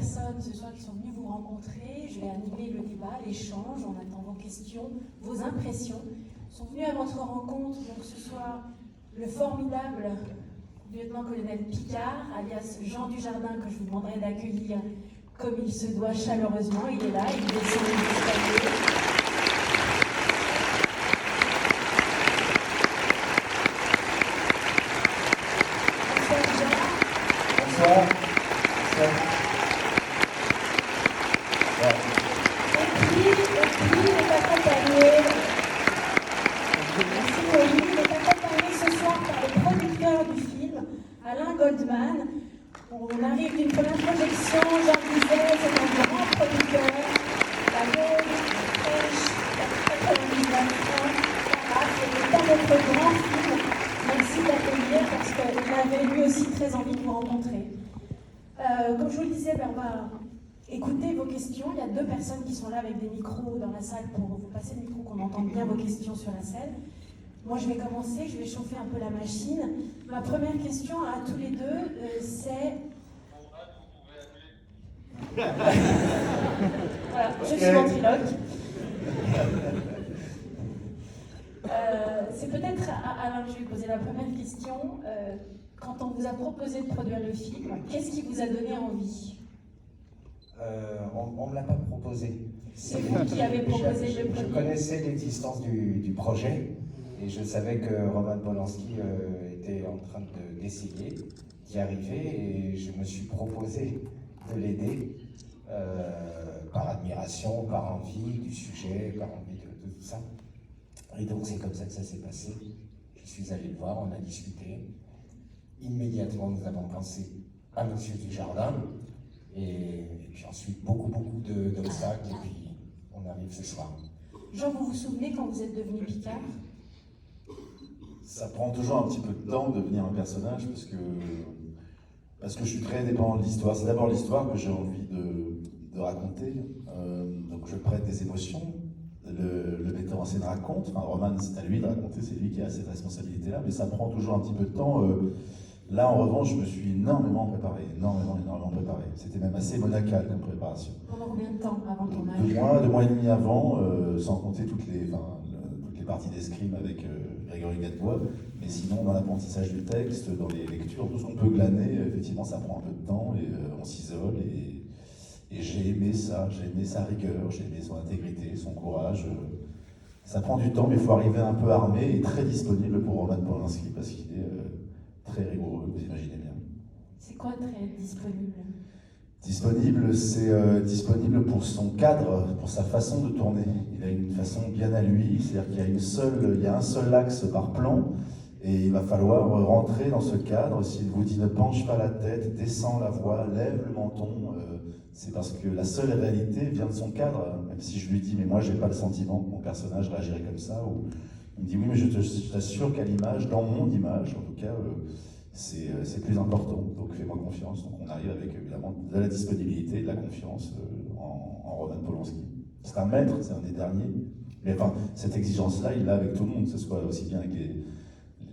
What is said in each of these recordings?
personnes ce soir qui sont venues vous rencontrer. Je vais animer le débat, l'échange. On attend vos questions, vos impressions. Sont venus à votre rencontre donc ce soir le formidable lieutenant-colonel Picard, alias Jean Dujardin, que je vous demanderai d'accueillir comme il se doit chaleureusement. Il est là, il descend l'escalier. Bonsoir. Il est accompagné ce soir par le producteur du film, Alain Goldman. On arrive d'une première projection, Jean Bizet, c'est un grand producteur. La Vogue, Fresh, la 1993, c'est un autre grand film. Merci d'accueillir parce qu'il avait lui aussi très envie de vous rencontrer. Comme je vous le disais, on va écouter vos questions. Il y a 2 personnes qui sont là avec des micros dans la salle pour vous passer le micro, qu'on entende bien vos questions sur la scène. Moi, je vais commencer, je vais chauffer un peu la machine. Ma première question à tous les deux, c'est... Voilà, je suis ventriloque. C'est peut-être à Alain que je vais poser la première question. Quand on vous a proposé de produire le film, qu'est-ce qui vous a donné envie ? On ne me l'a pas proposé. C'est vous qui avez proposé le produire. Je connaissais l'existence du projet et je savais que Roman Polanski était en train d'essayer d'y arriver et je me suis proposé de l'aider par admiration, par envie du sujet, par envie de tout ça. Et donc c'est comme ça que ça s'est passé. Je suis allé le voir, on a discuté. Immédiatement, nous avons pensé à Monsieur Dujardin. Et puis ensuite, beaucoup d'obstacles, et puis on arrive ce soir. Jean, vous vous souvenez quand vous êtes devenu Picard ? Ça prend toujours un petit peu de temps de devenir un personnage, parce que je suis très dépendant de l'histoire. C'est d'abord l'histoire que j'ai envie de raconter, donc je prête des émotions. Le metteur en scène raconte, enfin Roman, c'est à lui de raconter, c'est lui qui a cette responsabilité-là, mais ça prend toujours un petit peu de temps. Là, en revanche, je me suis énormément préparé, énormément préparé. C'était même assez monacal comme préparation. Pendant combien de temps avant ton âge ? 2 mois et demi avant, sans compter toutes les parties d'escrime avec Grégory Gadebois. Mais sinon, dans l'apprentissage du texte, dans les lectures, tout ce qu'on peut glaner, effectivement, ça prend un peu de temps et on s'isole. Et j'ai aimé ça, j'ai aimé sa rigueur, j'ai aimé son intégrité, son courage. Ça prend du temps, mais il faut arriver un peu armé et très disponible pour Roman Polanski parce qu'il est très rigoureux, vous imaginez bien. C'est quoi très disponible ? Disponible, c'est disponible pour son cadre, pour sa façon de tourner. Il a une façon bien à lui, c'est-à-dire qu'il y a un seul axe par plan, et il va falloir rentrer dans ce cadre. S'il vous dit ne penche pas la tête, descends la voix, lève le menton, c'est parce que la seule réalité vient de son cadre. Même si je lui dis, mais moi j'ai pas le sentiment que mon personnage réagirait comme ça, ou il me dit, oui, mais je t'assure qu'à l'image, dans mon image, en tout cas, c'est plus important, donc fais-moi confiance. Donc on arrive avec évidemment de la disponibilité, de la confiance en Roman Polanski. C'est un maître, c'est un des derniers. Mais enfin, cette exigence-là, il l'a avec tout le monde, que ce soit aussi bien avec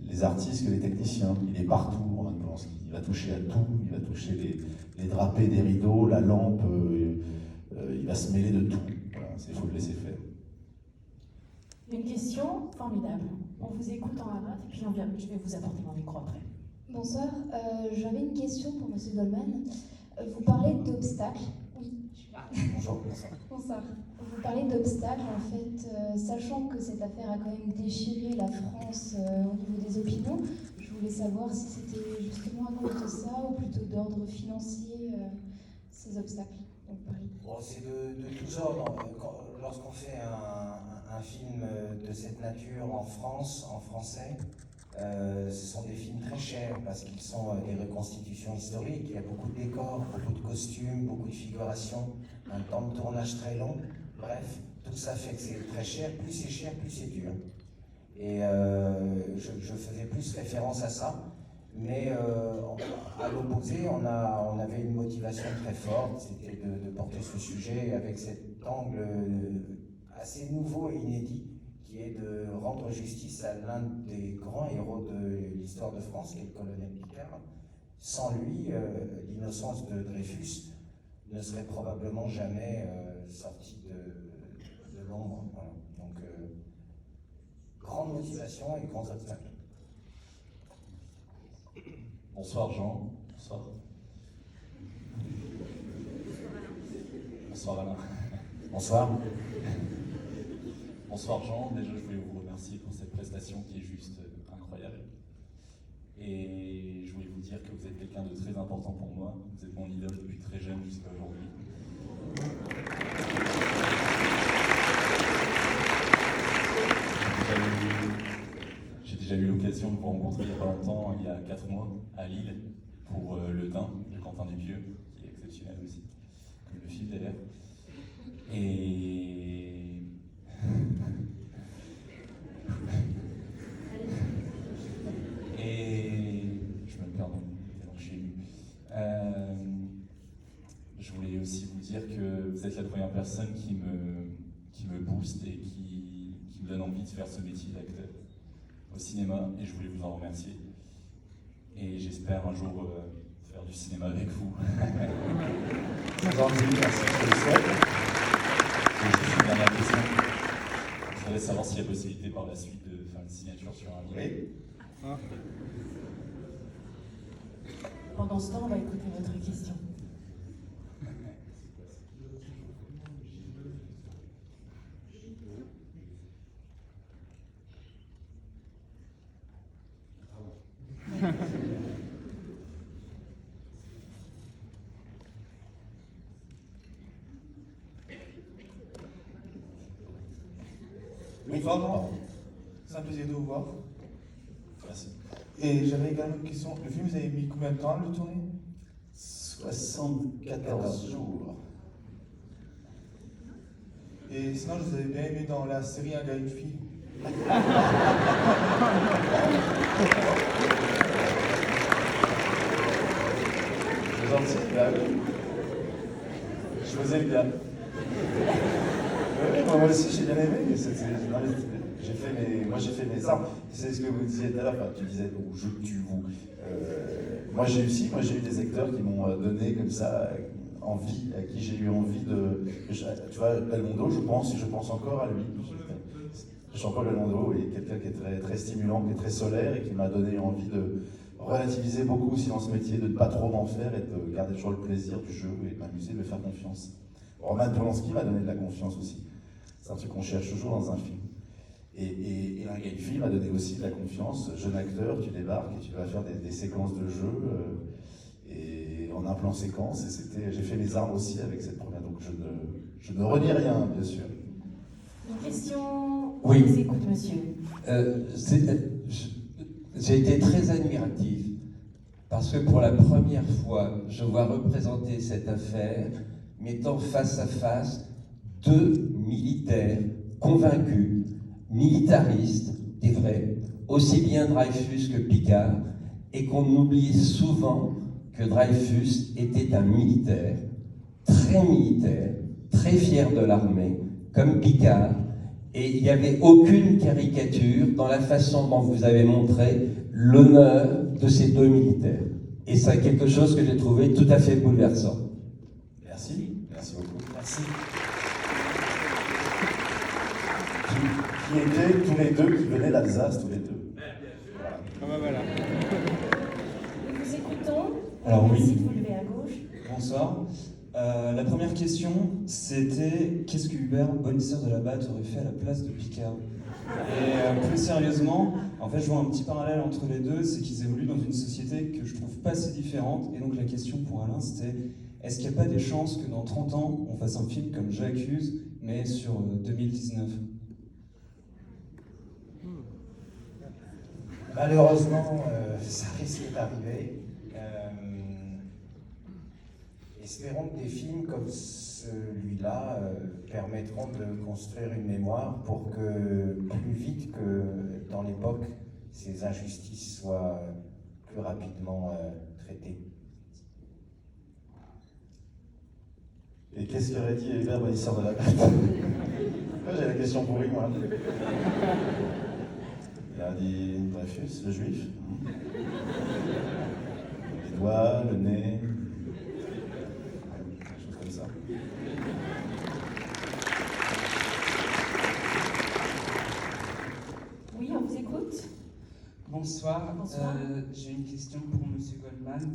les artistes que les techniciens. Il est partout, Roman Polanski. Il va toucher à tout, il va toucher les drapés des rideaux, la lampe, il va se mêler de tout. Voilà, il faut le laisser faire. Une question formidable. On vous écoute en rate et puis je vais vous apporter mon micro après. Bonsoir, j'avais une question pour M. Goldman. Vous parlez d'obstacles. Oui, je suis là. Bonjour. Bonsoir. Vous parlez d'obstacles, en fait, sachant que cette affaire a quand même déchiré la France au niveau des opinions. Je voulais savoir si c'était justement à cause de ça ou plutôt d'ordre financier, ces obstacles. Donc, Paris. Bon, c'est de tous ordres. Lorsqu'on fait un film de cette nature en France, en français, ce sont des films très chers parce qu'ils sont des reconstitutions historiques. Il y a beaucoup de décors, beaucoup de costumes, beaucoup de figurations, un temps de tournage très long. Bref, tout ça fait que c'est très cher. Plus c'est cher, plus c'est dur. Et je faisais plus référence à ça. Mais à l'opposé, on avait une motivation très forte, c'était de porter ce sujet avec cet angle assez nouveau et inédit, qui est de rendre justice à l'un des grands héros de l'histoire de France, qui est le colonel Picard. Sans lui, l'innocence de Dreyfus ne serait probablement jamais sorti de l'ombre. Voilà. Donc, grande motivation et grands obstacles. Bonsoir Jean. Bonsoir. Bonsoir Alain. Bonsoir. Bonsoir Jean. Déjà, je voulais vous remercier pour cette prestation qui est juste incroyable. Et je voulais vous dire que vous êtes quelqu'un de très important pour moi. Vous êtes mon idole depuis très jeune jusqu'à aujourd'hui. J'ai déjà eu l'occasion de vous rencontrer il n'y a pas longtemps, il y a 4 mois, à Lille, pour Le Dain de Quentin Dupieux, qui est exceptionnel aussi, comme le film d'ailleurs. Et je me perds tellement que je suis ému. Je voulais aussi vous dire que vous êtes la première personne qui me booste et qui me donne envie de faire ce métier d'acteur au cinéma, et je voulais vous en remercier. Et j'espère un jour faire du cinéma avec vous. Je vous en prie, merci, je le souhaite. J'ai juste une dernière question. Je voudrais savoir s'il y a possibilité par la suite de faire une signature sur un livre. Oui. Pendant ce temps, on va écouter votre question. Bonsoir, Jean. C'est un plaisir de vous voir. Merci. Et j'avais également une question. Le film, vous avez mis combien de temps à le tourner? 74 jours. Et sinon, je vous avais bien aimé dans la série Un gars, une fille. C'est gentil, bah oui. Je vous aime bien. Oui, moi aussi j'ai bien aimé. Moi j'ai fait mes armes. C'est ce que vous disiez tout à l'heure, enfin, tu disais, ou je tue vous. Moi j'ai eu des acteurs qui m'ont donné comme ça envie, à qui j'ai eu envie de. Tu vois, Belmondo, je pense encore à lui. Jean-Paul Belmondo est quelqu'un qui est très, très stimulant, qui est très solaire et qui m'a donné envie de relativiser beaucoup aussi dans ce métier, de ne pas trop m'en faire et de garder toujours le plaisir du jeu et de m'amuser, de me faire confiance. Roman Polanski m'a donné de la confiance aussi. C'est un truc qu'on cherche toujours dans un film. Et un gars de film m'a donné aussi de la confiance. Jeune acteur, tu débarques et tu vas faire des séquences de jeu et en un plan séquence. Et j'ai fait mes armes aussi avec cette première. Donc je ne renie rien, bien sûr. Une question. Oui. Je vous écoute, monsieur. J'ai été très admiratif parce que pour la première fois, je vois représenter cette affaire mettant face à face deux militaires convaincus, militaristes, des vrais, aussi bien Dreyfus que Picard, et qu'on oublie souvent que Dreyfus était un militaire, très fier de l'armée, comme Picard, et il n'y avait aucune caricature dans la façon dont vous avez montré l'honneur de ces deux militaires. Et c'est quelque chose que j'ai trouvé tout à fait bouleversant. Merci beaucoup. Merci. Qui étaient tous les deux, qui venaient d'Alsace, tous les deux. Voilà. Nous vous écoutons. Alors, Merci oui. de vous lever à gauche. Bonsoir. La première question, c'était qu'est-ce que Hubert, bonisseur de la Batte, aurait fait à la place de Picard? Et plus sérieusement, en fait, je vois un petit parallèle entre les deux, c'est qu'ils évoluent dans une société que je trouve pas si différente. Et donc la question pour Alain, c'était est-ce qu'il n'y a pas des chances que dans 30 ans, on fasse un film comme J'accuse, mais sur 2019? Malheureusement, ça risque d'arriver. Espérons que des films comme celui-là permettront de construire une mémoire pour que, plus vite que dans l'époque, ces injustices soient plus rapidement traitées. Et qu'est-ce qu'aurait dit Hubert, bonisseur de la Batte? Moi, j'ai la question pourrie, moi. Il a dit Dreyfus, le juif. Les doigts, le nez. Quelque chose comme Bonsoir. Bonsoir. J'ai une question pour Monsieur Goldman.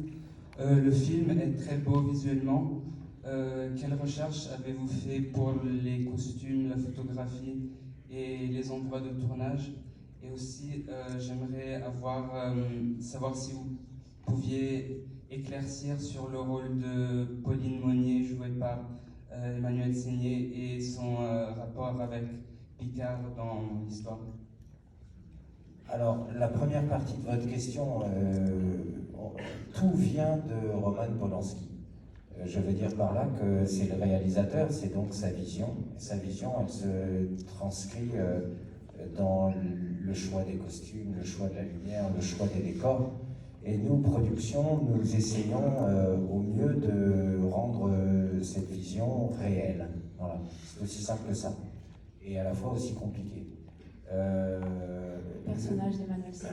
Le film est très beau visuellement. Quelle recherche avez-vous fait pour les costumes, la photographie et les endroits de tournage? Et aussi, j'aimerais savoir si vous pouviez éclaircir sur le rôle de Pauline Monnier, jouée par Emmanuel Seigné, et son rapport avec Picard dans l'histoire. Alors, la première partie de votre question, tout vient de Roman Polanski. Je veux dire par là que c'est le réalisateur, c'est donc sa vision. Sa vision, elle se transcrit dans le choix des costumes, le choix de la lumière, le choix des décors. Et nous, production, nous essayons au mieux de rendre cette vision réelle. Voilà, c'est aussi simple que ça. Et à la fois aussi compliqué. Le personnage d'Emmanuel Seigné.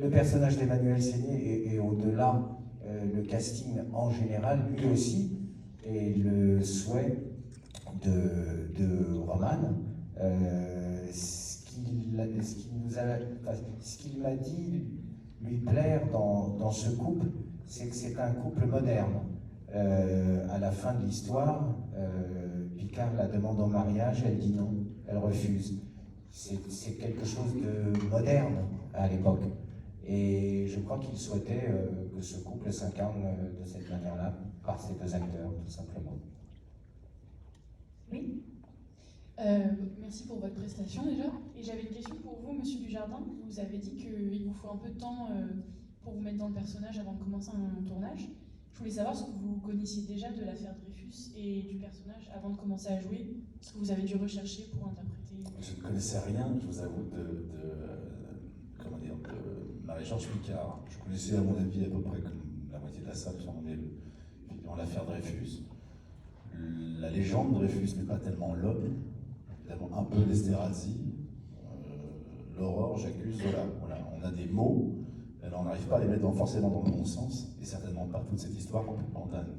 Le personnage d'Emmanuel Seigné et au-delà, le casting en général, lui aussi, et le souhait de Roman. Ce qu'il m'a dit lui plaire dans ce couple, c'est que c'est un couple moderne. À la fin de l'histoire, Picard la demande en mariage, elle dit non, elle refuse. C'est quelque chose de moderne à l'époque. Et je crois qu'il souhaitait que ce couple s'incarne de cette manière-là, par ces deux acteurs, tout simplement. Oui. Merci pour votre prestation déjà. Et j'avais une question pour vous, Monsieur Dujardin. Vous avez dit qu'il vous faut un peu de temps pour vous mettre dans le personnage avant de commencer un tournage. Je voulais savoir ce que vous connaissiez déjà de l'affaire Dreyfus et du personnage avant de commencer à jouer, ce que vous avez dû rechercher pour interpréter. Je ne connaissais rien, je vous avoue, de Marie-Georges Picard. Je connaissais à mon avis à peu près comme la moitié de la salle, mais évidemment l'affaire Dreyfus. La légende Dreyfus, mais pas tellement l'homme, évidemment un peu d'Esterhazy, l'aurore, j'accuse, voilà, on a des mots, alors on n'arrive pas à les mettre forcément dans le bon sens, et certainement pas toute cette histoire complètement dingue.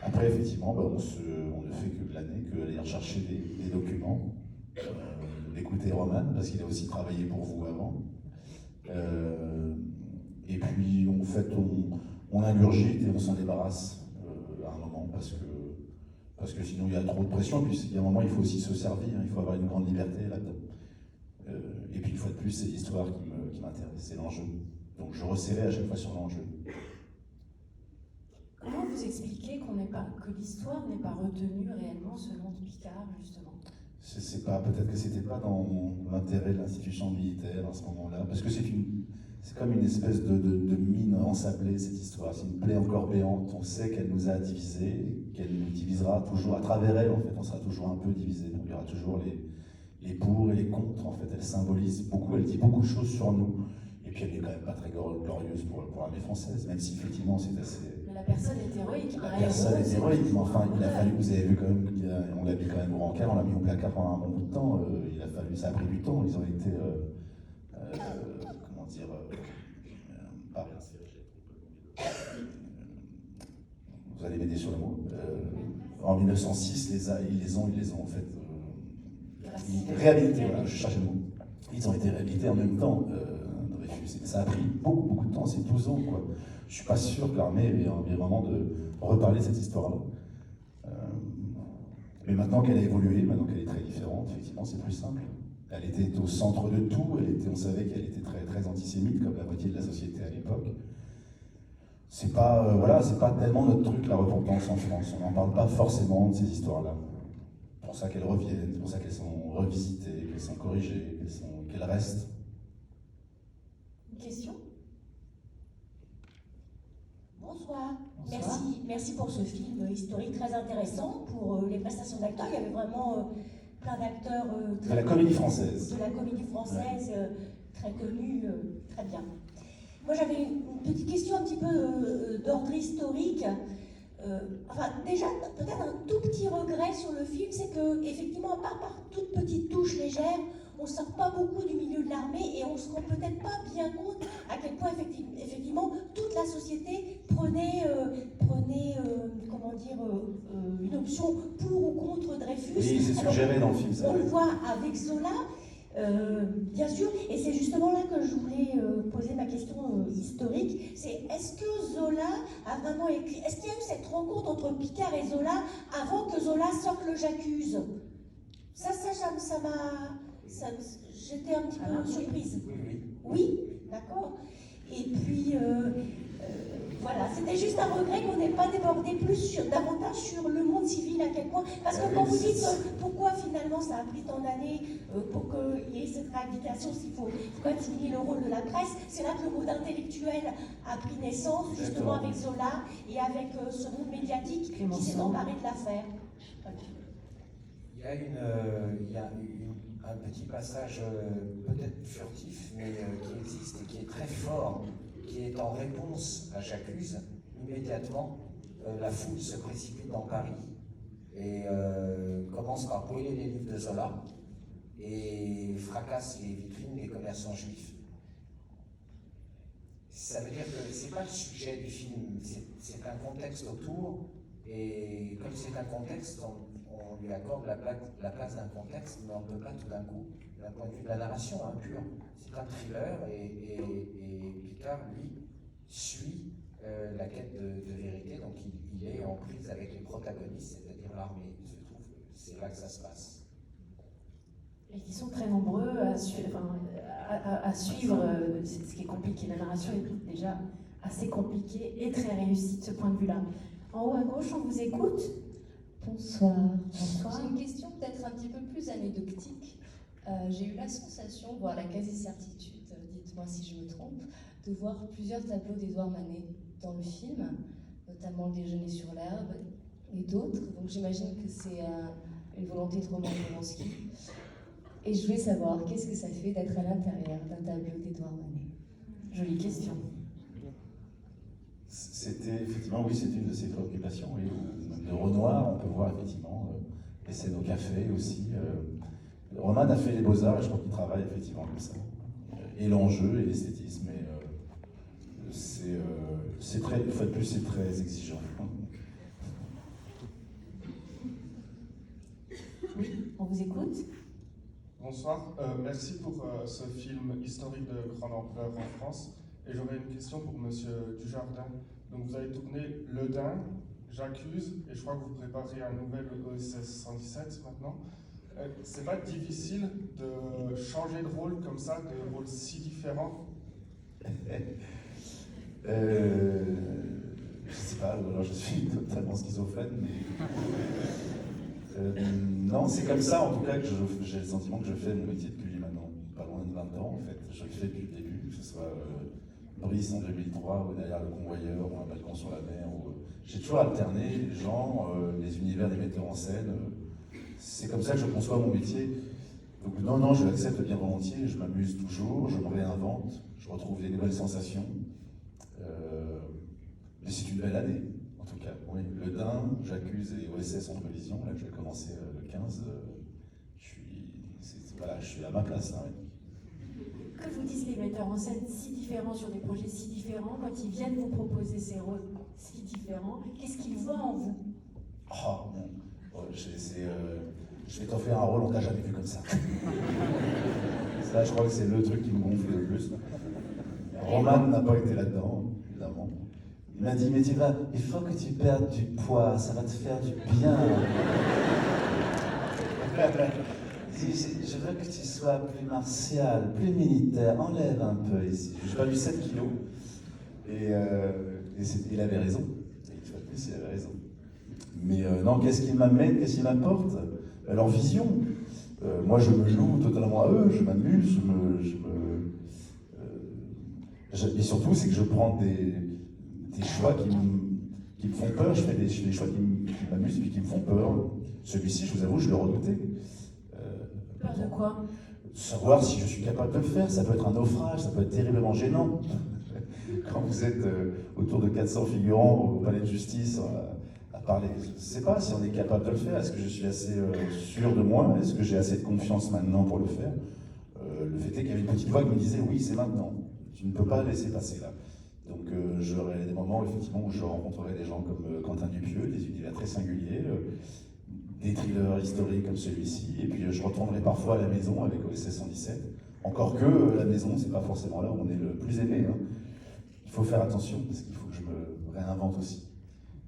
Après, effectivement, on ne fait que glaner, qu'aller rechercher des documents, d'écouter Roman, parce qu'il a aussi travaillé pour vous avant. Et puis, en fait, on ingurgite et on s'en débarrasse à un moment, parce que sinon il y a trop de pression, puis il y a un moment il faut aussi se servir, il faut avoir une grande liberté là-dedans. Et puis une fois de plus, c'est l'histoire qui m'intéresse, c'est l'enjeu. Donc je resserrais à chaque fois sur l'enjeu. Comment vous expliquez que l'histoire n'est pas retenue réellement selon Picard, justement? Peut-être que c'était pas dans l'intérêt de l'institution militaire à ce moment-là, parce que c'est comme une espèce de mine ensablée, cette histoire. C'est une plaie encore béante. On sait qu'elle nous a divisés, qu'elle nous divisera toujours à travers elle. En fait, on sera toujours un peu divisés. Il y aura toujours les pour et les contre. En fait, elle symbolise beaucoup. Elle dit beaucoup de choses sur nous. Et puis, elle n'est quand même pas très glorieuse pour l'armée française, même si effectivement, c'est assez. Mais la personne est héroïque. La personne est héroïque, mais enfin, il a fallu. Vous avez vu quand même, on l'a mis quand même au rencard, on l'a mis au placard pendant un bon bout de temps. Ça a pris du temps. Ils ont été. Comment dire. Vous allez m'aider sur le mot. En 1906, ils les ont en fait réhabilités. Voilà, je cherchais le mot. Ils ont été réhabilités en même temps, Dreyfus. Ça a pris beaucoup de temps, c'est 12 ans, quoi. Je suis pas sûr que l'armée ait envie vraiment de reparler de cette histoire-là. Mais maintenant qu'elle a évolué, maintenant qu'elle est très différente, effectivement, c'est plus simple. Elle était au centre de tout, on savait qu'elle était très, très antisémite, comme la moitié de la société à l'époque. C'est pas tellement notre truc, la repentance en France. On n'en parle pas forcément de ces histoires-là. C'est pour ça qu'elles reviennent, c'est pour ça qu'elles sont revisitées, qu'elles sont corrigées, qu'elles restent. Une question? Bonsoir. Merci pour ce film historique très intéressant, pour les prestations d'acteurs. Il y avait vraiment plein d'acteurs de la comédie française. De la comédie française, très connue, très bien. Moi j'avais une petite question un petit peu d'ordre historique. Déjà, peut-être un tout petit regret sur le film, c'est que, effectivement, à part par toutes petites touches légères, on ne sort pas beaucoup du milieu de l'armée et on ne se rend peut-être pas bien compte à quel point, effectivement, toute la société prenait une option pour ou contre Dreyfus. Oui, c'est suggéré dans le film, ça. On le voit avec Zola. Bien sûr, et c'est justement là que je voulais poser ma question historique, c'est est-ce que Zola a vraiment écrit, est-ce qu'il y a eu cette rencontre entre Picard et Zola avant que Zola sorte le J'accuse? Ça m'a... J'étais un petit peu surprise. Oui, d'accord. Et puis, voilà, c'était juste un regret qu'on n'ait pas débordé davantage sur le monde civil, à quel point. Parce que quand vous dites pourquoi finalement ça a pris tant d'années pour qu'il y ait cette réhabilitation, s'il faut quand même souligner le rôle de la presse, c'est là que le monde intellectuel a pris naissance, justement avec Zola et avec ce monde médiatique qui s'est emparé de l'affaire. Il y a un petit passage peut-être furtif, mais qui existe et qui est très fort, qui est en réponse à J'accuse. Immédiatement, la foule se précipite dans Paris et commence par brûler les livres de Zola et fracasse les vitrines des commerçants juifs. Ça veut dire que ce n'est pas le sujet du film, c'est un contexte autour, et comme c'est un contexte, on lui accorde la place d'un contexte, mais on ne peut pas tout d'un coup, d'un point de vue de la narration pure. C'est un thriller et Picard, lui, suit la quête de vérité, donc il est en prise avec les protagonistes, c'est-à-dire l'armée. Il se trouve que c'est là que ça se passe. Et qui sont très nombreux à suivre, ce qui est compliqué. La narration est déjà assez compliquée et très réussie de ce point de vue-là. En haut à gauche, on vous écoute. Bonsoir. Bonsoir. J'ai une question peut-être un petit peu plus anecdotique. J'ai eu la sensation, voire la quasi-certitude, dites-moi si je me trompe, de voir plusieurs tableaux d'Édouard Manet dans le film, notamment Le déjeuner sur l'herbe et d'autres. Donc j'imagine que c'est une volonté de Roman Polanski. Et je voulais savoir, qu'est-ce que ça fait d'être à l'intérieur d'un tableau d'Édouard Manet? Jolie question. C'était effectivement, oui, c'est une de ses préoccupations. Oui. De Renoir, on peut voir effectivement les scènes au café aussi. Roman a fait les beaux-arts et je crois qu'il travaille effectivement comme ça. Et l'enjeu et l'esthétisme. C'est très, une fois de plus, c'est très exigeant. Oui, on vous écoute. Bonsoir, merci pour ce film historique de grande ampleur en France. Et j'aurais une question pour Monsieur Dujardin. Donc vous avez tourné Le Dain, J'accuse, et je crois que vous préparez un nouvel OSS 117 maintenant. C'est pas difficile de changer de rôle comme ça, de rôles si différents? Je sais pas, ou alors je suis totalement schizophrène, mais... non, c'est comme ça en tout cas que j'ai le sentiment que je fais mon métier depuis maintenant pas loin de 20 ans en fait. Je le fais depuis le début, que ce soit Brice en 2003 ou Derrière le convoyeur ou Un balcon sur la mer. J'ai toujours alterné les gens, les univers des metteurs en scène. C'est comme ça que je conçois mon métier. Donc non, je l'accepte bien volontiers, je m'amuse toujours, je me réinvente, je retrouve des nouvelles sensations. Mais c'est une belle année. En tout cas, oui. Le Dain, J'accuse et OSS en collision, là que je vais commencer le 15, je suis à ma place là. Oui. Que vous disent les metteurs en scène si différents sur des projets si différents, quand ils viennent vous proposer ces rôles si différents, qu'est-ce qu'ils voient en vous? Oh bon, je vais t'en faire un rôle, on t'a jamais vu comme ça. Ça, je crois que c'est le truc qui me gonfle le plus. Roman n'a pas été là-dedans, évidemment. Il m'a dit, mais il faut que tu perdes du poids, ça va te faire du bien. Je veux que tu sois plus martial, plus militaire, enlève un peu ici. J'ai perdu 7 kilos. Et il avait raison. Et une fois de plus, il avait raison. Mais non, qu'est-ce qu'ils m'amènent, qu'est-ce qu'ils m'apportent? Leur vision. Moi, je me loue totalement à eux, je m'amuse, et surtout, c'est que je prends des choix qui me font peur. Je fais des choix qui m'amusent et puis qui me font peur. Celui-ci, je vous avoue, je le redoutais. Peur de quoi? Savoir si je suis capable de le faire. Ça peut être un naufrage, ça peut être terriblement gênant. Quand vous êtes autour de 400 figurants au palais de justice à parler, je ne sais pas si on est capable de le faire. Est-ce que je suis assez sûr de moi? Est-ce que j'ai assez de confiance maintenant pour le faire? Le fait est qu'il y avait une petite voix qui me disait oui, c'est maintenant. Tu ne peux pas laisser passer là. Donc j'aurai des moments effectivement où je rencontrerai des gens comme Quentin Dupieux, des univers très singuliers. des thrillers historiques comme celui-ci, et puis je retournerai parfois à la maison avec OSS 117. Encore que la maison, c'est pas forcément là où on est le plus aimé. Hein. Il faut faire attention, parce qu'il faut que je me réinvente aussi.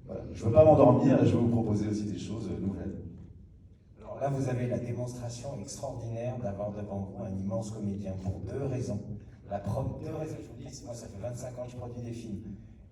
Voilà. Je ne veux pas m'endormir et je vais vous proposer aussi des choses nouvelles. Alors là, vous avez la démonstration extraordinaire d'avoir devant vous un immense comédien pour deux raisons. Deux raisons, je vous dis, moi ça fait 25 ans que je produis des films.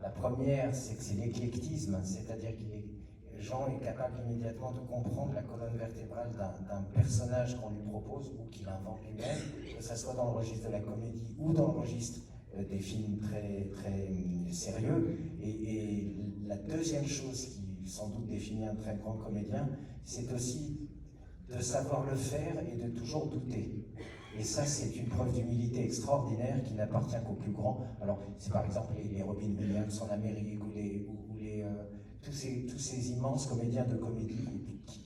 La première, c'est que c'est l'éclectisme, c'est-à-dire que Jean est capable immédiatement de comprendre la colonne vertébrale d'un personnage qu'on lui propose ou qu'il invente lui-même, que ce soit dans le registre de la comédie ou dans le registre des films très, très sérieux. Et la deuxième chose qui sans doute définit un très grand comédien, c'est aussi de savoir le faire et de toujours douter. Et ça, c'est une preuve d'humilité extraordinaire qui n'appartient qu'aux plus grands. Alors, c'est par exemple les Robin Williams en Amérique tous ces immenses comédiens de comédie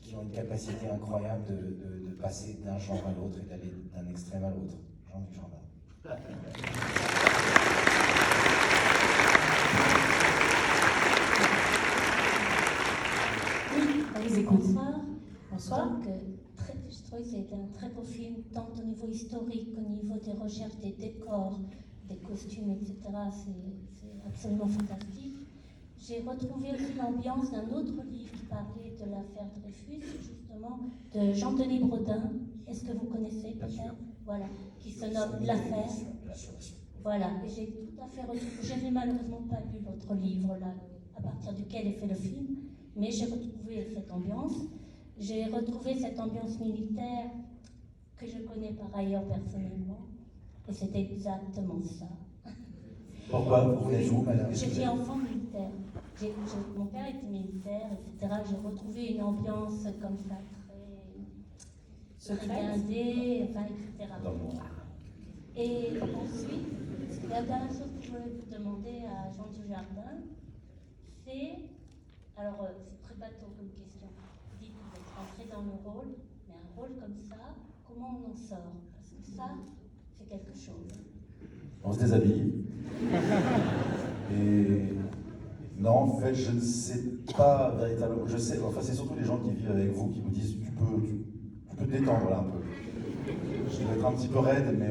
qui ont une capacité incroyable de passer d'un genre à l'autre et d'aller d'un extrême à l'autre. Jean Dujardin. Oui, on vous écoute. Bonsoir. Bonsoir. Donc, je trouvais que c'était un très beau film, tant au niveau historique qu'au niveau des recherches des décors, des costumes, etc. C'est absolument fantastique. J'ai retrouvé aussi l'ambiance d'un autre livre qui parlait de l'affaire Dreyfus, justement, de Jean-Denis Bredin. Est-ce que vous connaissez peut-être? Voilà, qui se nomme L'affaire. Voilà, et j'ai tout à fait retrouvé. Je n'ai malheureusement pas lu votre livre, là, à partir duquel est fait le film, mais j'ai retrouvé cette ambiance. J'ai retrouvé cette ambiance militaire que je connais par ailleurs personnellement, et c'est exactement ça. Pourquoi vous êtes où, madame? J'étais enfant militaire. Mon père était militaire, etc. J'ai retrouvé une ambiance comme ça, très blindée, enfin, etc. Et ensuite, la dernière chose que je voulais vous demander à Jean Dujardin, c'est, alors c'est très bateau comme question, vous dites que vous êtes rentré dans le rôle, mais un rôle comme ça, comment on en sort? Parce que ça, c'est quelque chose. On se déshabille. Et non, en fait, je ne sais pas véritablement. Je sais, enfin, c'est surtout les gens qui vivent avec vous qui vous disent tu peux te détendre là un peu. Je vais être un petit peu raide, mais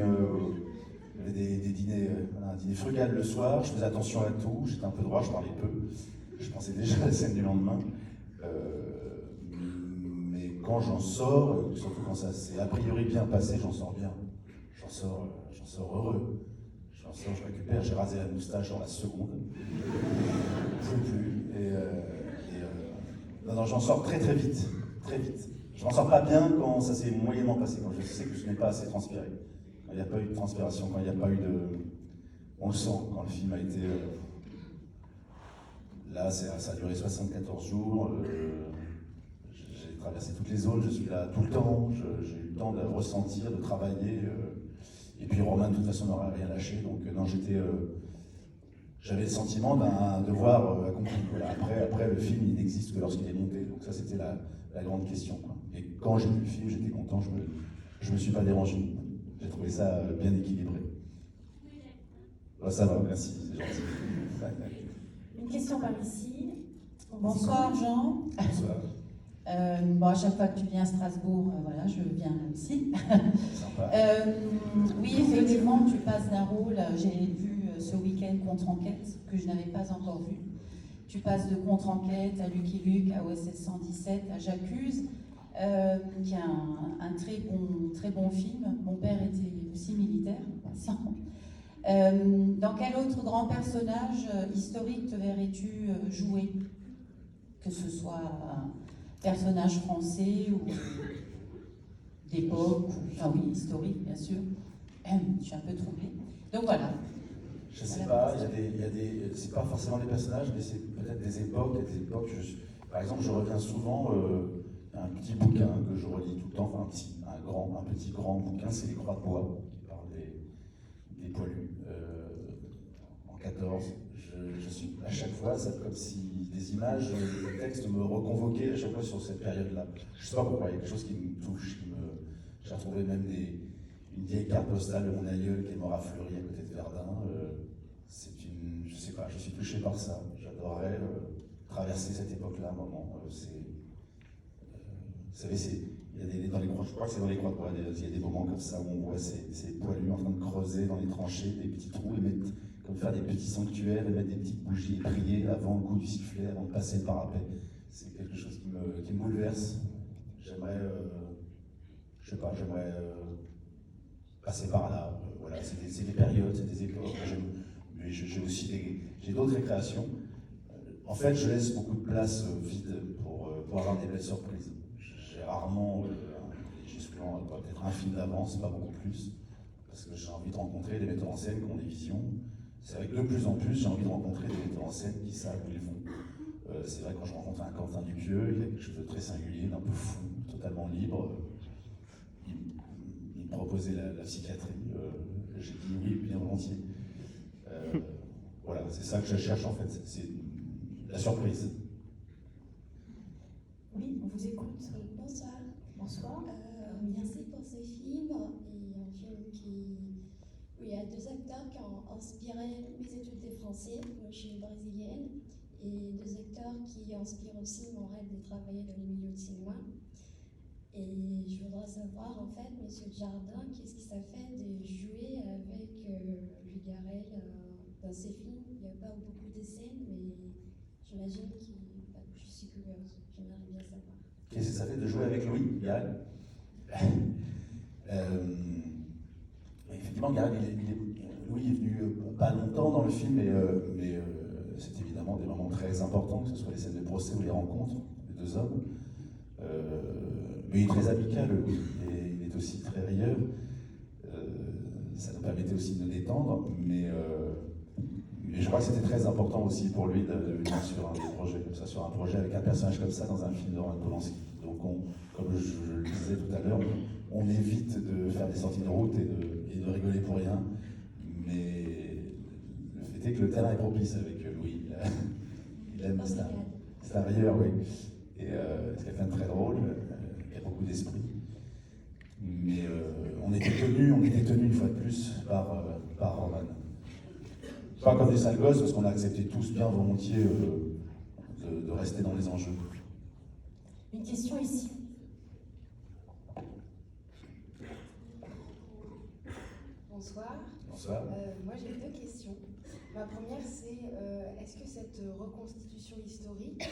il y avait des dîners, un dîner frugal le soir. Je faisais attention à tout. J'étais un peu droit, je parlais peu. Je pensais déjà à la scène du lendemain. Mais quand j'en sors, surtout quand ça s'est a priori bien passé, j'en sors bien. J'en sors heureux. Je récupère, j'ai rasé la moustache dans la seconde. Je ne peux plus. Non, j'en sors très très vite. Très vite. Je m'en sors pas bien quand ça s'est moyennement passé, quand je sais que je n'ai pas assez transpiré. Quand il n'y a pas eu de transpiration, quand il n'y a pas eu de. On le sent, quand le film a été. Là, ça a duré 74 jours. J'ai traversé toutes les zones, je suis là tout le temps. J'ai eu le temps de ressentir, de travailler. Et puis Romain, de toute façon, n'aurait rien lâché. Donc, non, j'avais le sentiment d'un devoir accompli. Voilà. Après, le film, il n'existe que lorsqu'il est monté. Donc, ça, c'était la grande question, quoi. Et quand j'ai vu le film, j'étais content, je me suis pas dérangé. J'ai trouvé ça bien équilibré. Bah, ça va, merci, c'est gentil. Une question par ici. Bonsoir Jean. Bonsoir. Bon, à chaque fois que tu viens à Strasbourg, voilà, je viens aussi. Sympa. Oui, effectivement, tu passes d'un rôle, j'ai vu ce week-end Contre-Enquête, que je n'avais pas encore vu. Tu passes de Contre-Enquête à Lucky Luke, à OSS 117, à J'accuse, qui est un très bon film. Mon père était aussi militaire, passant. Dans quel autre grand personnage historique te verrais-tu jouer? Que ce soit un personnage français ou d'époque, enfin oui, historique bien sûr. Je suis un peu troublée. Donc voilà. Je sais pas, c'est pas forcément des personnages, mais c'est peut-être des époques. Par exemple, je reviens souvent à un petit bouquin que je relis tout le temps, enfin un petit grand bouquin, c'est Les Croix de bois, qui parle des poilus. En 14, je suis à chaque fois, c'est comme si des images, des textes me reconvoquaient à chaque fois sur cette période-là. Je sais pas pourquoi, il y a quelque chose qui me touche, j'ai retrouvé même une vieille carte postale de mon aïeul qui est mort à Fleury à côté de Verdun. Je sais pas, je suis touché par ça. J'adorerais traverser cette époque-là un moment. savez, il y a dans les croix, je crois que c'est dans les croix de bois, il y a des moments comme ça où on voit ces poilus en train de creuser dans les tranchées, des petits trous, et mettre, comme faire des petits sanctuaires, et mettre des petites bougies et prier avant le coup du sifflet, avant de passer le parapet. C'est quelque chose qui me bouleverse. J'aimerais, je sais pas, passer par là. Voilà, c'est des périodes, c'est des époques. Mais j'ai aussi d'autres récréations. En fait, je laisse beaucoup de place vide pour avoir des belles surprises. J'ai rarement, j'ai souvent peut-être un film d'avance, pas beaucoup plus, parce que j'ai envie de rencontrer des metteurs en scène qui ont des visions. C'est vrai que de plus en plus, j'ai envie de rencontrer des metteurs en scène qui savent où ils vont. C'est vrai, quand je rencontre un Quentin Dupieux, il a quelque chose de très singulier, d'un peu fou, totalement libre. Il me proposait la psychiatrie. J'ai dit oui, bien volontiers. Voilà, c'est ça que je cherche en fait, c'est la surprise. Oui, on vous écoute. Bonsoir. Bonsoir. Merci pour ce film. Et un film où il y a 2 acteurs qui ont inspiré mes études de français. Moi, je suis brésilienne. Et 2 acteurs qui inspirent aussi mon rêve de travailler dans les milieux de cinéma. Et je voudrais savoir, en fait, Monsieur Dujardin, qu'est-ce qui ça fait de jouer avec Louis Garrel dans ces films? Il n'y a pas beaucoup de scènes, mais j'imagine que je suis curieuse. J'aimerais bien savoir. Qu'est-ce que ça fait de jouer avec Louis Garrel? Effectivement, Garrel, Louis est venu pas longtemps dans le film, mais c'est évidemment des moments très importants, que ce soit les scènes de procès ou les rencontres des 2 hommes. Mais il est très amical, Louis, et il est aussi très rieur. Ça nous permettait aussi de nous détendre, mais je crois que c'était très important aussi pour lui de venir sur un des projets comme ça, sur un projet avec un personnage comme ça dans un film de Roman Polanski. Donc, comme je le disais tout à l'heure, on évite de faire des sorties de route et de rigoler pour rien, mais le fait est que le terrain est propice avec Louis. Il aime, c'est un rieur, oui. Et c'est quelqu'un de très drôle, qui a beaucoup d'esprit. Mais on était tenus une fois de plus par Roman. Pas comme des sales gosses, parce qu'on a accepté tous bien volontiers de rester dans les enjeux. Une question ici. Bonsoir. Bonsoir. Moi j'ai 2 questions. Ma première c'est est-ce que cette reconstitution historique,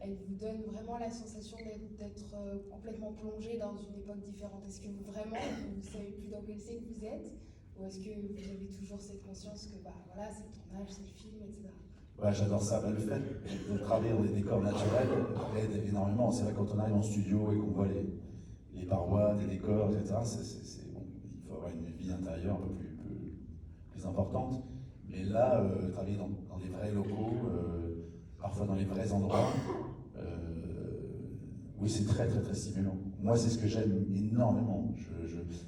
elle vous donne vraiment la sensation d'être complètement plongé dans une époque différente? Est-ce que vous savez plus dans quel siècle vous êtes? Ou est-ce que vous avez toujours cette conscience que voilà, c'est le tournage, c'est le film, etc. Ouais, j'adore ça. Le fait de travailler dans des décors naturels aide énormément. C'est vrai, quand on arrive en studio et qu'on voit les parois, des décors, etc., bon, il faut avoir une vie intérieure un peu plus importante. Mais là, travailler dans des vrais locaux, parfois dans les vrais endroits, oui, c'est très, très, très stimulant. Moi, c'est ce que j'aime énormément.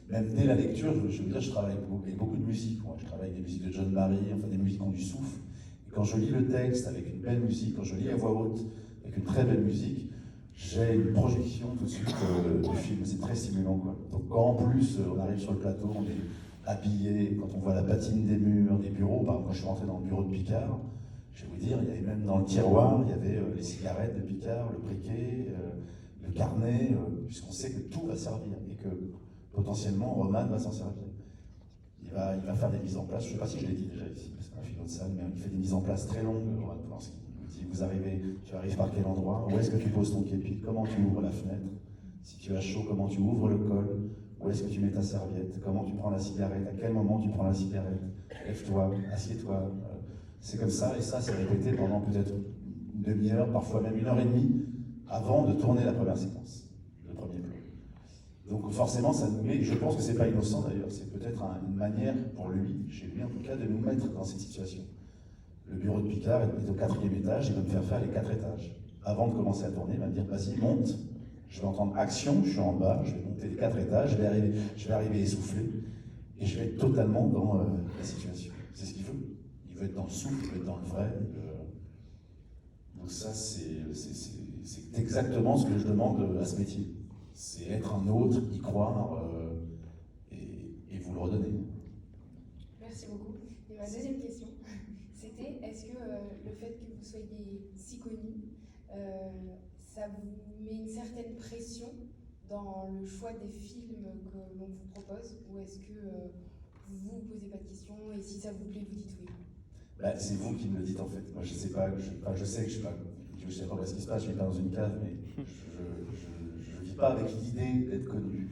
Même dès la lecture, je veux dire, je travaille avec beaucoup de musique. Moi, je travaille avec des musiques de John Barry, enfin des musiques qui ont du souffle. Et quand je lis le texte avec une belle musique, quand je lis à voix haute avec une très belle musique, j'ai une projection tout de suite du film. C'est très stimulant, quoi. Donc quand en plus on arrive sur le plateau, on est habillé, quand on voit la patine des murs, des bureaux, par exemple, quand je suis rentré dans le bureau de Picard, je vais vous dire, il y avait même dans le tiroir, il y avait les cigarettes de Picard, le briquet, le carnet, puisqu'on sait que tout va servir et que potentiellement Roman va s'en servir. Il va faire des mises en place, je ne sais pas si je l'ai dit déjà ici, c'est un philo de salle, mais il fait des mises en place très longues, Roman Polanski. Il dit, tu arrives par quel endroit, où est-ce que tu poses ton képi, comment tu ouvres la fenêtre, si tu as chaud, comment tu ouvres le col, où est-ce que tu mets ta serviette, comment tu prends la cigarette, à quel moment tu prends la cigarette, lève-toi, assieds-toi. C'est comme ça, et ça c'est répété pendant peut-être une demi-heure, parfois même 1h30, avant de tourner la première séquence, le premier plan. Donc forcément, ça nous met, je pense que c'est pas innocent d'ailleurs, c'est peut-être une manière pour lui, chez lui en tout cas, de nous mettre dans cette situation. Le bureau de Picard est au 4e étage, il va me faire les 4 étages. Avant de commencer à tourner, il va me dire, vas-y, monte, je vais entendre action, je suis en bas, je vais monter les 4 étages, je vais arriver essoufflé, et je vais être totalement dans la situation. C'est ce qu'il veut. Il veut être dans le souffle, il veut être dans le vrai. Donc ça, c'est exactement ce que je demande à ce métier. C'est être un autre, y croire et vous le redonner. Merci beaucoup. Et ma deuxième question, c'était est-ce que le fait que vous soyez si connu, ça vous met une certaine pression dans le choix des films que l'on vous propose, ou est-ce que vous vous posez pas de questions et si ça vous plaît, vous dites oui? Bah, c'est vous qui me le dites en fait. Moi je sais pas, je sais que je sais pas ce qui se passe, je suis pas dans une cave, mais je vis pas avec l'idée d'être connu.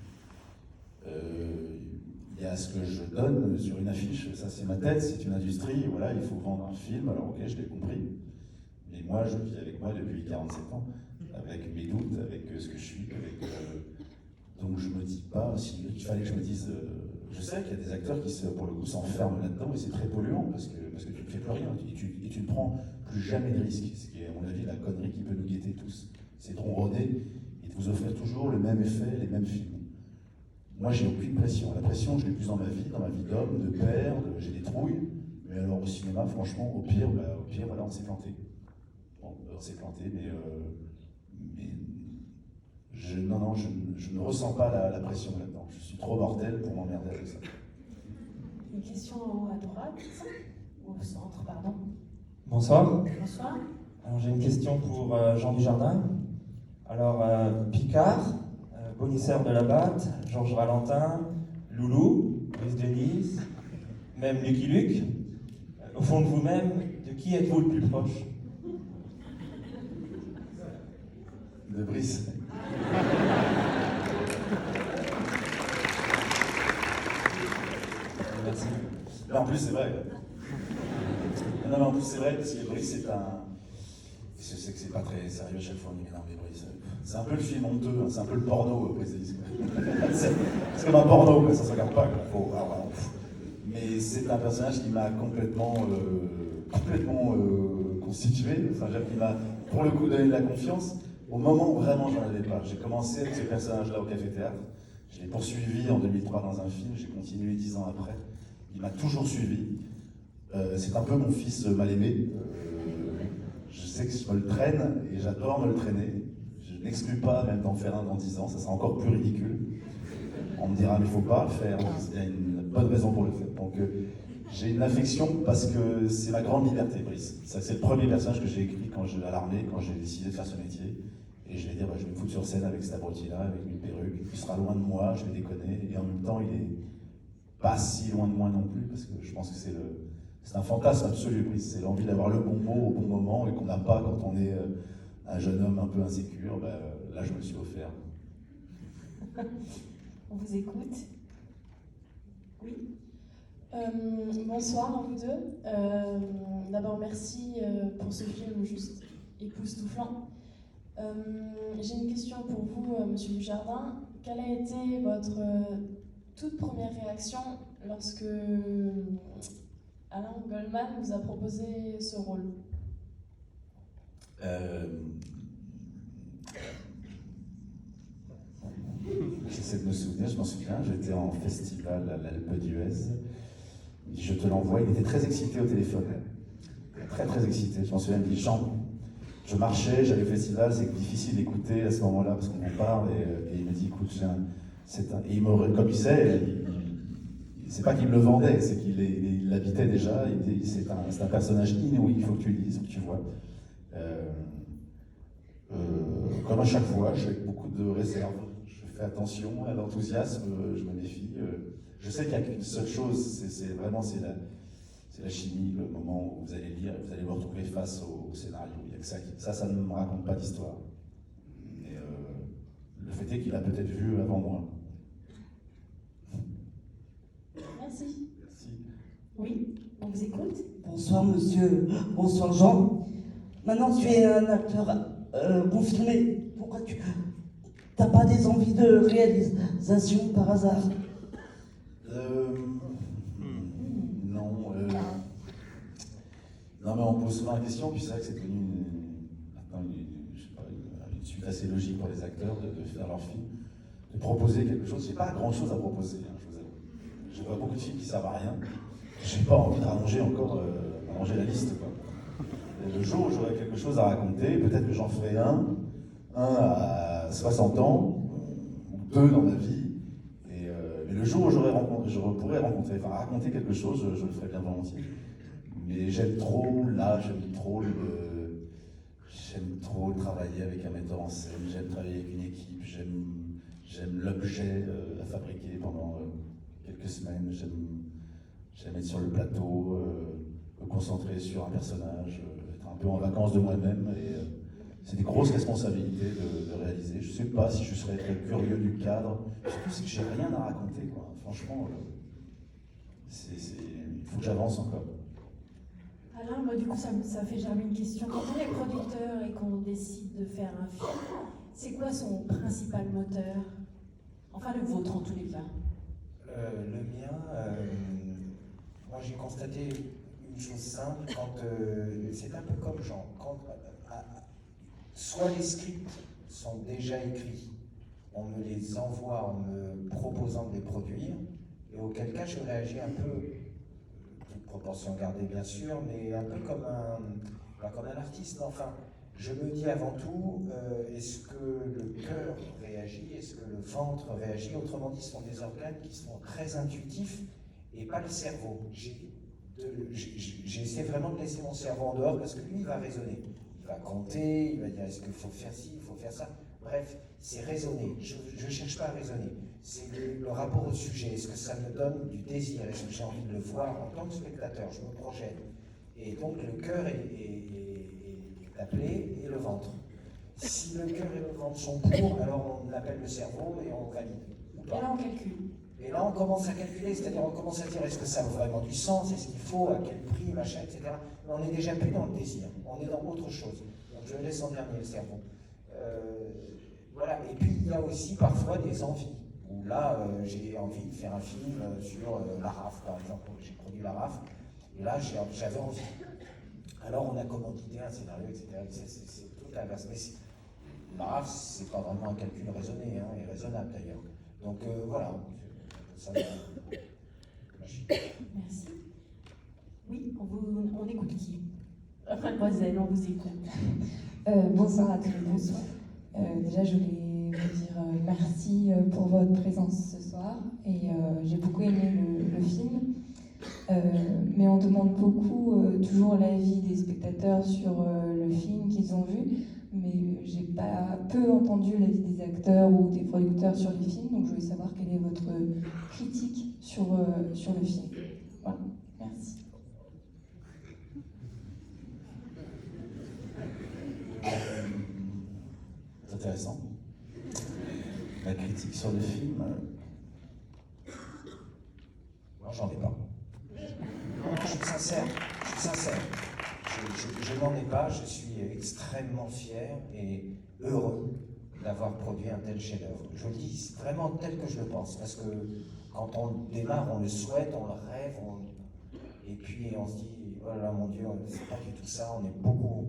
Il y a ce que je donne sur une affiche, ça c'est ma tête, c'est une industrie, voilà, il faut vendre un film, alors ok, je l'ai compris. Mais moi, je vis avec moi depuis 47 ans, avec mes doutes, avec ce que je suis, donc je me dis pas, il fallait que je me dise, je sais qu'il y a des acteurs qui, pour le coup, s'enferment là-dedans, et c'est très polluant, parce que tu ne fais plus rien, et tu ne prends plus jamais de risques, ce qui est, à mon avis, la connerie qui peut nous guetter tous. C'est de ronronner et de vous offrir toujours le même effet, les mêmes films. Moi, j'ai aucune pression. La pression, je l'ai plus dans ma vie d'homme, de père, j'ai des trouilles. Mais alors au cinéma, franchement, au pire, voilà, on s'est planté. Bon, on s'est planté, mais je ne ressens pas la pression là-dedans. Je suis trop mortel pour m'emmerder avec ça. Une question en haut à droite, ou au centre, pardon. Bonsoir. Bonsoir. Alors j'ai une question pour Jean Dujardin. Alors Picard, Bonisseur de la Batte, Georges Valentin, Loulou, Brice Denise, même Lucky Luke. Au fond de vous-même, de qui êtes-vous le plus proche? De Brice. Merci. Mais en plus, c'est vrai. Non, mais en plus, c'est vrai, parce que Brice, c'est un... Je sais que c'est pas très sérieux à chaque fois, mais non, mais Brice, c'est un peu le film honteux, hein, c'est un peu le porno, Brice. C'est comme un porno, quoi, ça se regarde pas, quoi. Mais c'est un personnage qui m'a complètement constitué, enfin, qui m'a, pour le coup, donné de la confiance, au moment où vraiment j'en avais pas. J'ai commencé avec ce personnage-là au Café Théâtre, je l'ai poursuivi en 2003 dans un film, j'ai continué 10 ans après. Il m'a toujours suivi. C'est un peu mon fils mal aimé. Je sais que je me le traîne et j'adore me le traîner. Je n'exclus pas même d'en faire un dans 10 ans, ça sera encore plus ridicule. On me dira, mais il ne faut pas le faire, il y a une bonne raison pour le faire. Donc j'ai une affection parce que c'est ma grande liberté, Brice. C'est le premier personnage que j'ai écrit à l'armée, quand j'ai décidé de faire ce métier. Et je vais dire, je vais me foutre sur scène avec cet abruti-là, avec une perruque, il sera loin de moi, je vais déconner. Et en même temps, il est pas si loin de moi non plus, parce que je pense que c'est un fantasme absolu, Brice. C'est l'envie d'avoir le bon mot au bon moment et qu'on n'a pas quand on est un jeune homme un peu insécure. Là, je me le suis offert. On vous écoute. Oui. Bonsoir à vous deux. D'abord, merci pour ce film juste époustouflant. J'ai une question pour vous, Monsieur Dujardin. Quelle a été votre toute première réaction lorsque Alain Goldman vous a proposé ce rôle? J'essaie de me souvenir, je m'en souviens, j'étais en festival à l'Alpe d'Huez. Il dit, je te l'envoie, il était très excité au téléphone. Très très excité, je m'en souviens, il dit, Jean, je marchais, j'allais au festival, c'est difficile d'écouter à ce moment-là parce qu'on en parle, et il me dit, écoute, comme il sait, c'est pas qu'il me le vendait, c'est qu'il l'habitait déjà, c'est un personnage inouï, il faut que tu le lises, que tu vois. Comme à chaque fois, je fais avec beaucoup de réserve, je fais attention à l'enthousiasme, je me méfie. Je sais qu'il n'y a qu'une seule chose, c'est la chimie, le moment où vous allez lire, vous allez vous retrouver face au scénario. Il y a que ça ne me raconte pas d'histoire. Mais le fait est qu'il a peut-être vu avant moi. Merci. Oui, on vous écoute. Bonsoir monsieur, bonsoir Jean. Maintenant tu es un acteur confirmé. Pourquoi tu n'as pas des envies de réalisation par hasard? Non mais on pose souvent la question, puis c'est vrai que c'est devenu une suite assez logique pour les acteurs de faire leur film, de proposer quelque chose. J'ai pas grand chose à proposer, hein, je vous avoue. Je vois beaucoup de films qui servent à rien. J'ai pas envie de rallonger encore la liste, quoi. Et le jour où j'aurai quelque chose à raconter, peut-être que j'en ferai un à 60 ans, ou 2 dans ma vie. Mais le jour où je pourrais raconter quelque chose, je le ferai bien volontiers. Mais j'aime trop l'âge, J'aime trop travailler avec un metteur en scène, j'aime travailler avec une équipe, j'aime l'objet à fabriquer pendant quelques semaines, j'aime être sur le plateau, me concentrer sur un personnage, être un peu en vacances de moi-même. Et c'est des grosses responsabilités de réaliser. Je ne sais pas si je serais très curieux du cadre, surtout c'est que j'ai rien à raconter, quoi. Franchement, il faut que j'avance encore. Alain, moi du coup ça fait germer une question. Quand on est producteur et qu'on décide de faire un film, c'est quoi son principal moteur? Enfin le vôtre en tous les cas. Le mien, moi j'ai constaté une chose simple, c'est un peu comme Jean, soit les scripts sont déjà écrits, on me les envoie en me proposant de les produire, et auquel cas je réagis un peu, toute proportion gardée bien sûr, mais un peu comme un artiste. Enfin, je me dis avant tout, est-ce que le cœur réagit, est-ce que le ventre réagit? Autrement dit, ce sont des organes qui sont très intuitifs et pas le cerveau. J'ai essayé vraiment de laisser mon cerveau en dehors parce que lui, il va raisonner. Il va compter, il va dire est-ce qu'il faut faire ci, il faut faire ça. Bref, c'est raisonner. Je ne cherche pas à raisonner. C'est le rapport au sujet. Est-ce que ça me donne du désir? Est-ce que j'ai envie de le voir en tant que spectateur? Je me projette. Et donc le cœur est appelé et le ventre. Si le cœur et le ventre sont pour, alors on appelle le cerveau et on valide. Et là on calcule. Et là on commence à calculer, c'est-à-dire on commence à dire est-ce que ça a vraiment du sens, est-ce qu'il faut, à quel prix, machin, etc. Mais on n'est déjà plus dans le désir, on est dans autre chose. Donc je laisse en dernier le cerveau. Voilà, et puis il y a aussi parfois des envies. Où là, j'ai envie de faire un film sur la RAF, par exemple. J'ai produit la RAF, et là j'avais envie. Alors on a commandité un scénario, etc. C'est tout l'inverse. Mais la RAF, c'est pas vraiment un calcul raisonné, hein, et raisonnable d'ailleurs. Donc voilà, ça va. Merci. Oui, on écoute qui? Mademoiselle, on vous écoute. Bonsoir à tous les deux. Déjà, je voulais vous dire merci pour votre présence ce soir. Et j'ai beaucoup aimé le film. Mais on demande beaucoup toujours l'avis des spectateurs sur le film qu'ils ont vu. Mais j'ai peu entendu l'avis des acteurs ou des producteurs sur les films. Donc je voulais savoir quelle est votre critique sur le film. Voilà, merci. C'est intéressant. La critique sur le film, moi j'en ai pas. Je suis sincère. Je n'en ai pas, je suis extrêmement fier et heureux d'avoir produit un tel chef-d'œuvre. Je le dis vraiment tel que je le pense, parce que quand on démarre, on le souhaite, on le rêve, et puis on se dit, oh là là mon Dieu, c'est pas du tout ça, on est beaucoup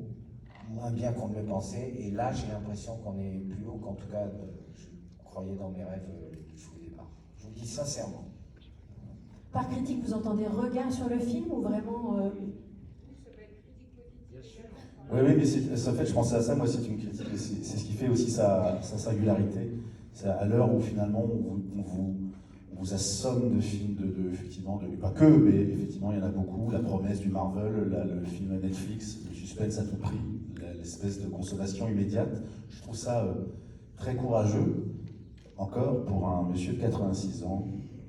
moins bien qu'on ne le pensait, et là j'ai l'impression qu'on est plus haut qu'en tout cas, je croyais dans mes rêves les plus fous au départ. Je vous le dis sincèrement. Par critique, vous entendez regard sur le film ou vraiment Oui, mais en fait, je pensais à ça, moi, c'est une critique, c'est ce qui fait aussi sa singularité. C'est à l'heure où finalement on vous assomme de films, effectivement, pas que, mais effectivement, il y en a beaucoup, la promesse du Marvel, le film Netflix, le suspense à tout prix, l'espèce de consommation immédiate. Je trouve ça très courageux, encore, pour un monsieur de 86 ans,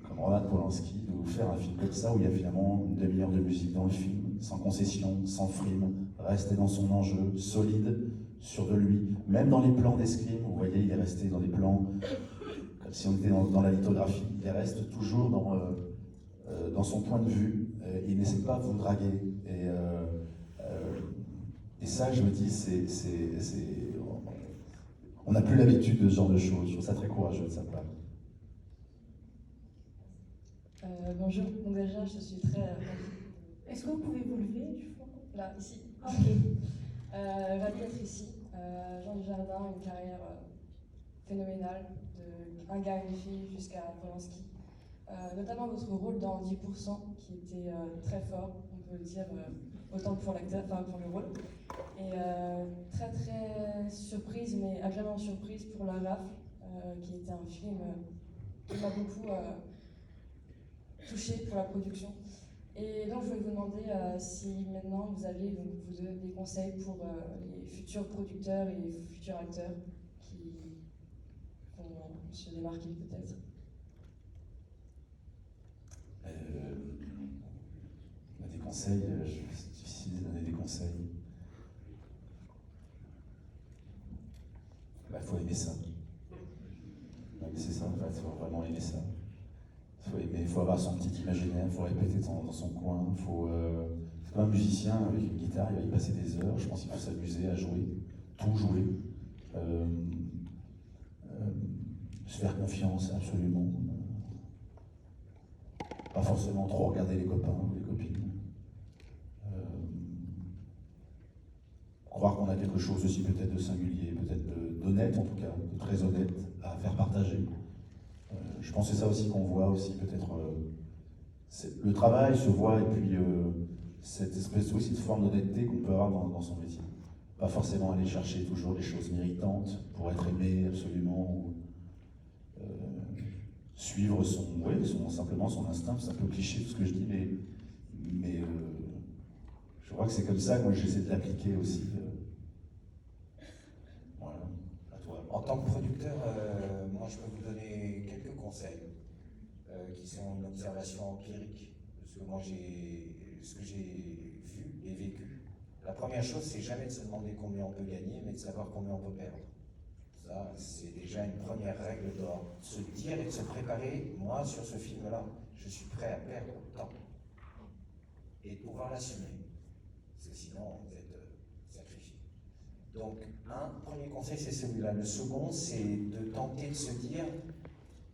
comme Roman Polanski, de vous faire un film comme ça, où il y a finalement une demi-heure de musique dans le film, sans concession, sans frime, rester dans son enjeu, solide, sûr de lui. Même dans les plans d'escrime, vous voyez, il est resté dans des plans, comme si on était dans la lithographie, il reste toujours dans son point de vue, il n'essaie pas de vous draguer. Et ça, je me dis, on n'a plus l'habitude de ce genre de choses. Je trouve ça très courageux de sa part. Bonjour, donc déjà, je suis très... Est-ce que vous pouvez vous lever? Là, ici. Ok. Ravie d'être ici. Jean Dujardin, une carrière phénoménale, de un gars, une fille, jusqu'à Polanski. Notamment votre rôle dans 10%, qui était très fort, on peut le dire, autant pour l'acteur, enfin pour le rôle. Et très très surprise, mais agréablement surprise pour La RAF, qui était un film qui m'a beaucoup touchée pour la production. Et donc, je voulais vous demander si maintenant vous avez vous deux des conseils pour les futurs producteurs et les futurs acteurs qui vont se démarquer peut-être. Des conseils, c'est difficile de donner des conseils. Il faut aimer ça. C'est ça, il faut vraiment aimer ça. Il faut avoir son petit imaginaire, il faut répéter dans son coin. C'est comme un musicien avec une guitare, il va y passer des heures. Je pense qu'il faut s'amuser à jouer, tout jouer. Se faire confiance, absolument. Pas forcément trop regarder les copains ou les copines. Croire qu'on a quelque chose aussi peut-être de singulier, peut-être d'honnête en tout cas, de très honnête à faire partager. Je pense que c'est ça aussi qu'on voit aussi peut-être. Le travail se voit et puis cette espèce aussi de forme d'honnêteté qu'on peut avoir dans son métier. Pas forcément aller chercher toujours des choses méritantes pour être aimé absolument. Ou, suivre simplement son instinct. C'est un peu cliché tout ce que je dis, mais je crois que c'est comme ça que moi j'essaie de l'appliquer aussi. Voilà, à toi. En tant que producteur, moi je peux vous donner quelques conseils qui sont une observation empirique de ce que j'ai vu et vécu. La première chose, c'est jamais de se demander combien on peut gagner, mais de savoir combien on peut perdre. Ça, c'est déjà une première règle d'or. Se dire et de se préparer, moi sur ce film-là, je suis prêt à perdre tant. Et de pouvoir l'assumer. Parce que sinon, vous êtes sacrifié. Donc, un premier conseil, c'est celui-là. Le second, c'est de tenter de se dire,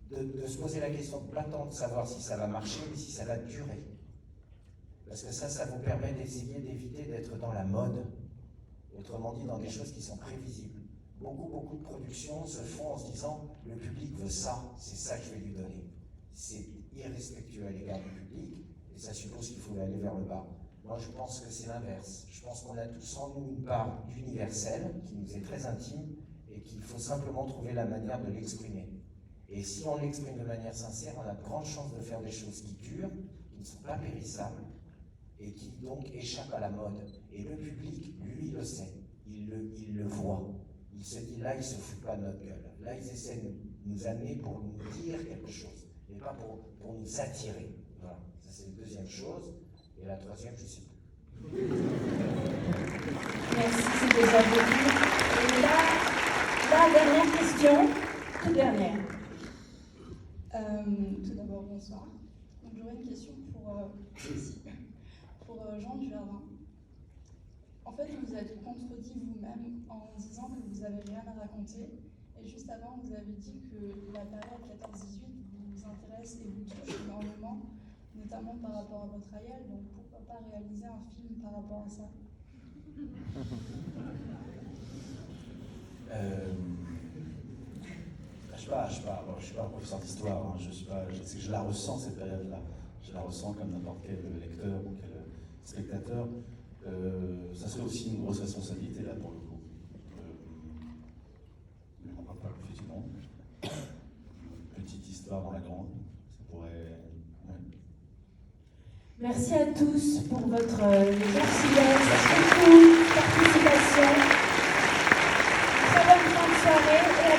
de se poser la question de pas tant de savoir si ça va marcher, mais si ça va durer. Parce que ça vous permet d'essayer d'éviter d'être dans la mode. Autrement dit, dans des choses qui sont prévisibles. Beaucoup de productions se font en se disant, le public veut ça, c'est ça que je vais lui donner. C'est irrespectueux à l'égard du public, et ça suppose qu'il faut aller vers le bas. Moi, je pense que c'est l'inverse. Je pense qu'on a tous en nous une part d'universel, qui nous est très intime, et qu'il faut simplement trouver la manière de l'exprimer. Et si on l'exprime de manière sincère, on a de grandes chances de faire des choses qui durent, qui ne sont pas périssables, et qui donc échappent à la mode. Et le public, lui, le sait, il le voit. Il se dit, là, ils ne se foutent pas de notre gueule. Là, ils essaient de nous amener pour nous dire quelque chose, mais pas pour nous attirer. Voilà, ça c'est la deuxième chose. Et la troisième, je ne sais plus. Merci, c'est déjà beaucoup. Et là, la dernière question, toute dernière. Tout d'abord, bonsoir. Donc, j'aurais une question pour Jean Dujardin. En fait, vous vous êtes contredit vous-même en disant que vous n'avez rien à raconter. Et juste avant, vous avez dit que la période 14-18 vous intéresse et vous touche énormément, notamment par rapport à votre aïeul. Donc, pourquoi pas réaliser un film par rapport à ça? Je suis pas un professeur d'histoire, hein. Je la ressens cette période-là. Je la ressens comme n'importe quel lecteur ou quel spectateur. Ça serait aussi une grosse responsabilité là pour le coup. Mais on ne parle pas effectivement. Petite histoire dans la grande, ça pourrait. Ouais. Merci à tous pour votre gentillesse, écoute, participation. Très bonne fin de soirée et à